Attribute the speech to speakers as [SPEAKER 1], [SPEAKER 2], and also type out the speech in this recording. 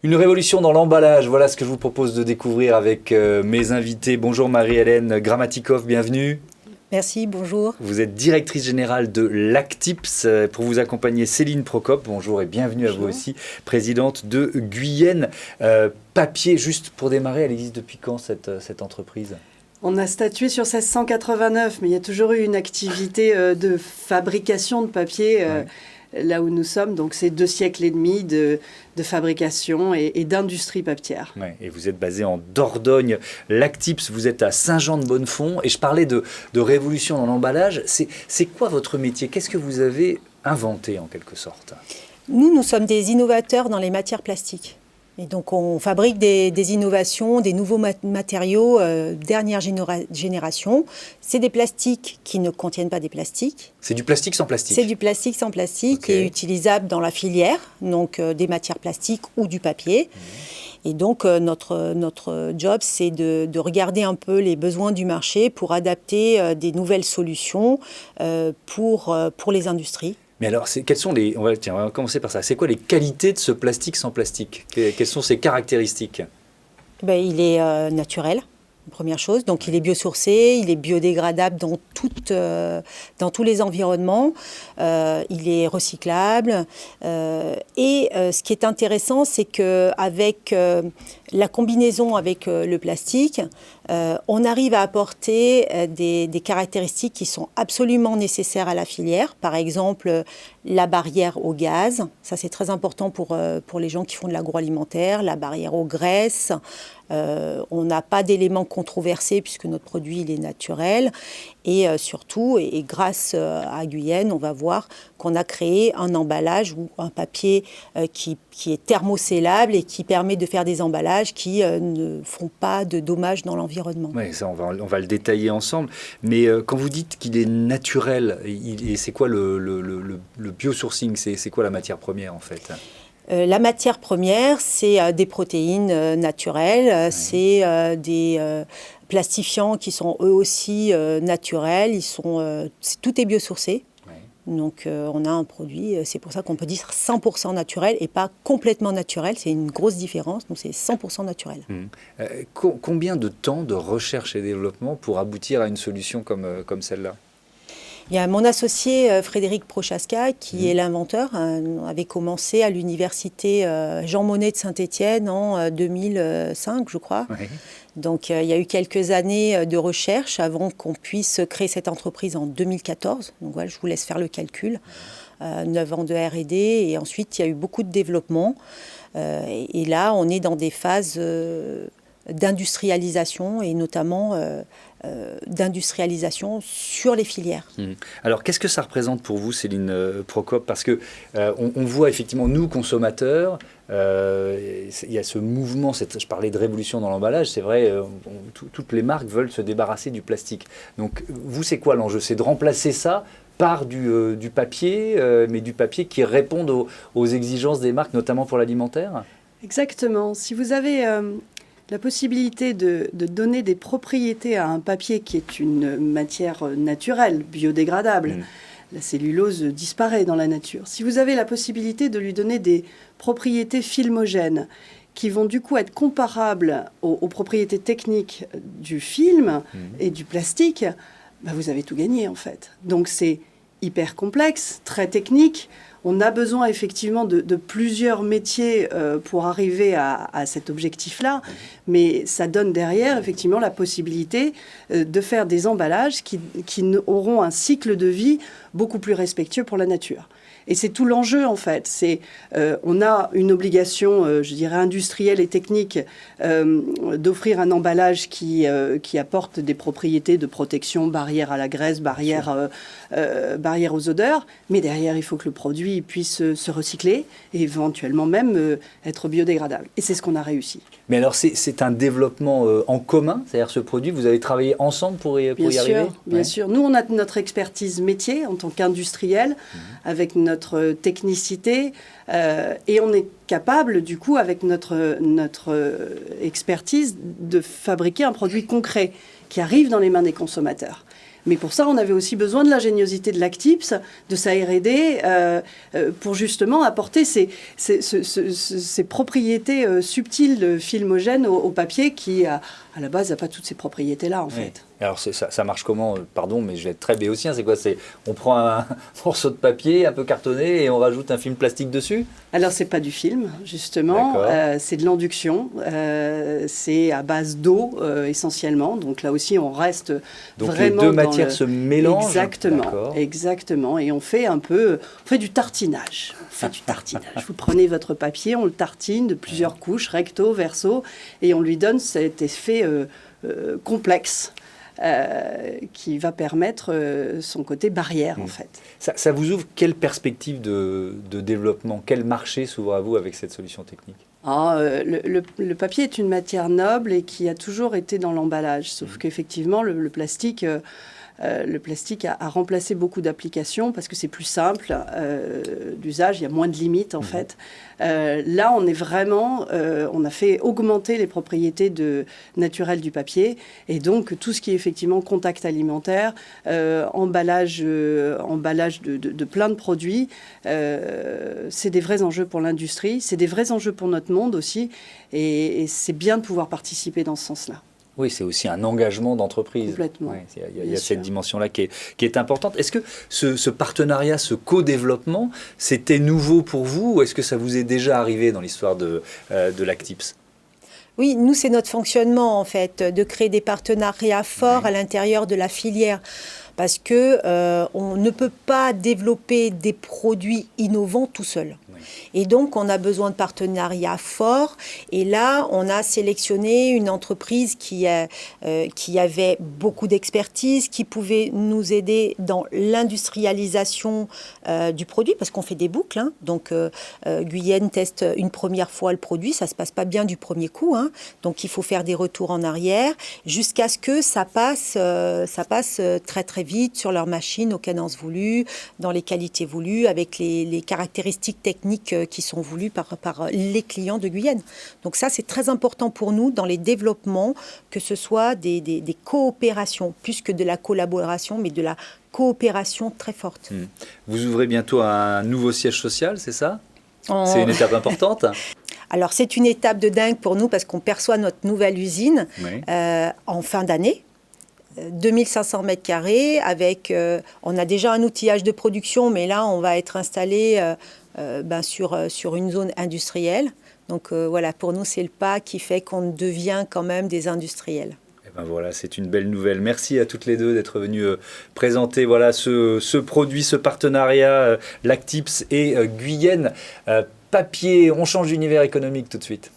[SPEAKER 1] Une révolution dans l'emballage, voilà ce que je vous propose de découvrir avec mes invités. Bonjour Marie-Hélène Grammatikov, bienvenue.
[SPEAKER 2] Merci, bonjour.
[SPEAKER 1] Vous êtes directrice générale de Lactips. Pour vous accompagner, Céline Procope, bonjour et bienvenue
[SPEAKER 2] Bonjour.
[SPEAKER 1] à vous aussi, présidente de Guyenne. Papier, juste pour démarrer, elle existe depuis quand cette entreprise ?
[SPEAKER 3] On a statué sur 1689, mais il y a toujours eu une activité de fabrication de papier là où nous sommes. Donc c'est 2 siècles et demi de fabrication et d'industrie papetière.
[SPEAKER 1] Ouais, et vous êtes basé en Dordogne. Lactips, vous êtes à Saint-Jean-de-Bonnefond. Et je parlais de révolution dans l'emballage. C'est quoi votre métier ? Qu'est-ce que vous avez inventé en quelque sorte ?
[SPEAKER 2] Nous sommes des innovateurs dans les matières plastiques. Et donc, on fabrique des innovations, des nouveaux matériaux dernière génération. C'est des plastiques qui ne contiennent pas des plastiques.
[SPEAKER 1] C'est du plastique sans plastique.
[SPEAKER 2] C'est du plastique sans plastique
[SPEAKER 1] Okay.
[SPEAKER 2] et utilisable dans la filière, donc des matières plastiques ou du papier. Et donc, notre job, c'est de regarder un peu les besoins du marché pour adapter des nouvelles solutions pour les industries.
[SPEAKER 1] Mais alors, quelles sont on va commencer par ça. C'est quoi les qualités de ce plastique sans plastique ? Quelles sont ses caractéristiques ?
[SPEAKER 2] Il est naturel, première chose. Donc, il est biosourcé, il est biodégradable dans tous les environnements. Il est recyclable. Ce qui est intéressant, c'est qu'avec la combinaison avec le plastique, on arrive à apporter des caractéristiques qui sont absolument nécessaires à la filière. Par exemple, la barrière au gaz, ça c'est très important pour les gens qui font de l'agroalimentaire, la barrière aux graisses. On n'a pas d'éléments controversés puisque notre produit il est naturel. Et surtout, et grâce à Guyenne, on va voir qu'on a créé un emballage ou un papier qui est thermocellable et qui permet de faire des emballages qui ne font pas de dommages dans l'environnement.
[SPEAKER 1] Oui, ça, on va le détailler ensemble. Mais quand vous dites qu'il est naturel, c'est quoi le biosourcing ? C'est quoi la matière première en fait ?
[SPEAKER 2] La matière première, c'est des protéines naturelles, c'est des plastifiants qui sont eux aussi naturels. Tout est biosourcé. Donc on a un produit, c'est pour ça qu'on peut dire 100% naturel et pas complètement naturel. C'est une grosse différence, donc c'est 100% naturel.
[SPEAKER 1] Combien de temps de recherche et développement pour aboutir à une solution comme celle-là ?
[SPEAKER 2] Il y a mon associé Frédéric Prochaska, qui est l'inventeur, avait commencé à l'université Jean Monnet de Saint-Étienne en 2005, je crois. Oui. Donc il y a eu quelques années de recherche avant qu'on puisse créer cette entreprise en 2014. Donc voilà, je vous laisse faire le calcul. 9 ans de R&D et ensuite il y a eu beaucoup de développement. Et là, on est dans des phases d'industrialisation et notamment d'industrialisation sur les filières.
[SPEAKER 1] Alors, qu'est-ce que ça représente pour vous, Céline Procope ? Parce que on voit effectivement, nous, consommateurs, il y a ce mouvement, je parlais de révolution dans l'emballage, c'est vrai, toutes les marques veulent se débarrasser du plastique. Donc, vous, c'est quoi l'enjeu ? C'est de remplacer ça par du papier, mais du papier qui réponde aux exigences des marques, notamment pour l'alimentaire ?
[SPEAKER 3] Exactement. Si vous avez la possibilité de donner des propriétés à un papier qui est une matière naturelle, biodégradable, la cellulose disparaît dans la nature. Si vous avez la possibilité de lui donner des propriétés filmogènes qui vont du coup être comparables aux propriétés techniques du film et du plastique, vous avez tout gagné en fait. Donc c'est hyper complexe, très technique. On a besoin effectivement de plusieurs métiers pour arriver à cet objectif-là, mais ça donne derrière effectivement la possibilité de faire des emballages qui auront un cycle de vie beaucoup plus respectueux pour la nature. Et c'est tout l'enjeu, en fait. On a une obligation, je dirais, industrielle et technique d'offrir un emballage qui apporte des propriétés de protection, barrière à la graisse, barrière aux odeurs. Mais derrière, il faut que le produit puisse se recycler et éventuellement même être biodégradable. Et c'est ce qu'on a réussi.
[SPEAKER 1] Mais alors, c'est un développement en commun ? C'est-à-dire, ce produit, vous avez travaillé ensemble pour y arriver ?
[SPEAKER 3] Bien sûr. Nous, on a notre expertise métier en tant qu'industriel, avec notre technicité, et on est capable, du coup, avec notre expertise, de fabriquer un produit concret qui arrive dans les mains des consommateurs. Mais pour ça, on avait aussi besoin de l'ingéniosité de l'Actips, de sa R&D, pour justement apporter ces propriétés subtiles, filmogènes au papier qui, à la base, n'a pas toutes ces propriétés-là, en fait.
[SPEAKER 1] Alors ça marche comment? Pardon, mais je vais être très béotien. C'est quoi? On prend un morceau de papier un peu cartonné et on rajoute un film plastique dessus?
[SPEAKER 3] Alors c'est pas du film, justement. C'est de l'induction. C'est à base d'eau essentiellement. Donc là aussi, on reste
[SPEAKER 1] donc
[SPEAKER 3] vraiment
[SPEAKER 1] les deux matières se mélangent.
[SPEAKER 3] Exactement, exactement. Et on fait du tartinage. On fait du tartinage. Vous prenez votre papier, on le tartine de plusieurs couches, recto, verso, et on lui donne cet effet complexe. Qui va permettre son côté barrière, en fait.
[SPEAKER 1] Ça vous ouvre quelle perspective de développement? Quel marché s'ouvre à vous avec cette solution technique?
[SPEAKER 3] Le papier est une matière noble et qui a toujours été dans l'emballage, sauf qu'effectivement, le plastique a remplacé beaucoup d'applications parce que c'est plus simple d'usage, il y a moins de limites en fait. Là, on est vraiment, on a fait augmenter les propriétés naturelles du papier et donc tout ce qui est effectivement contact alimentaire, emballage de plein de produits, c'est des vrais enjeux pour l'industrie, c'est des vrais enjeux pour notre monde aussi et c'est bien de pouvoir participer dans ce sens-là.
[SPEAKER 1] Oui, c'est aussi un engagement d'entreprise.
[SPEAKER 3] Complètement.
[SPEAKER 1] Ouais, il y a cette dimension-là qui est importante. Est-ce que ce partenariat, ce co-développement, c'était nouveau pour vous ou est-ce que ça vous est déjà arrivé dans l'histoire de l'Actips?
[SPEAKER 2] Oui, nous, c'est notre fonctionnement, en fait, de créer des partenariats forts à l'intérieur de la filière. Parce qu'on ne peut pas développer des produits innovants tout seul. Et donc, on a besoin de partenariats forts. Et là, on a sélectionné une entreprise qui avait beaucoup d'expertise, qui pouvait nous aider dans l'industrialisation du produit, parce qu'on fait des boucles. Hein. Donc, Guyenne teste une première fois le produit. Ça ne se passe pas bien du premier coup. Hein. Donc, il faut faire des retours en arrière jusqu'à ce que ça passe très, très vite sur leur machine aux cadences voulues, dans les qualités voulues, avec les caractéristiques techniques qui sont voulues par les clients de Guyenne. Donc ça, c'est très important pour nous dans les développements, que ce soit des coopérations, plus que de la collaboration, mais de la coopération très forte.
[SPEAKER 1] Vous ouvrez bientôt un nouveau siège social, c'est ça? C'est une étape importante?
[SPEAKER 2] Alors, c'est une étape de dingue pour nous parce qu'on perçoit notre nouvelle usine en fin d'année. 2500 mètres carrés avec, on a déjà un outillage de production, mais là, on va être installé sur une zone industrielle. Donc voilà, pour nous, c'est le pas qui fait qu'on devient quand même des industriels.
[SPEAKER 1] Et ben voilà, c'est une belle nouvelle. Merci à toutes les deux d'être venues présenter ce produit, ce partenariat, l'Actips et Guyenne. Papier, on change d'univers économique tout de suite.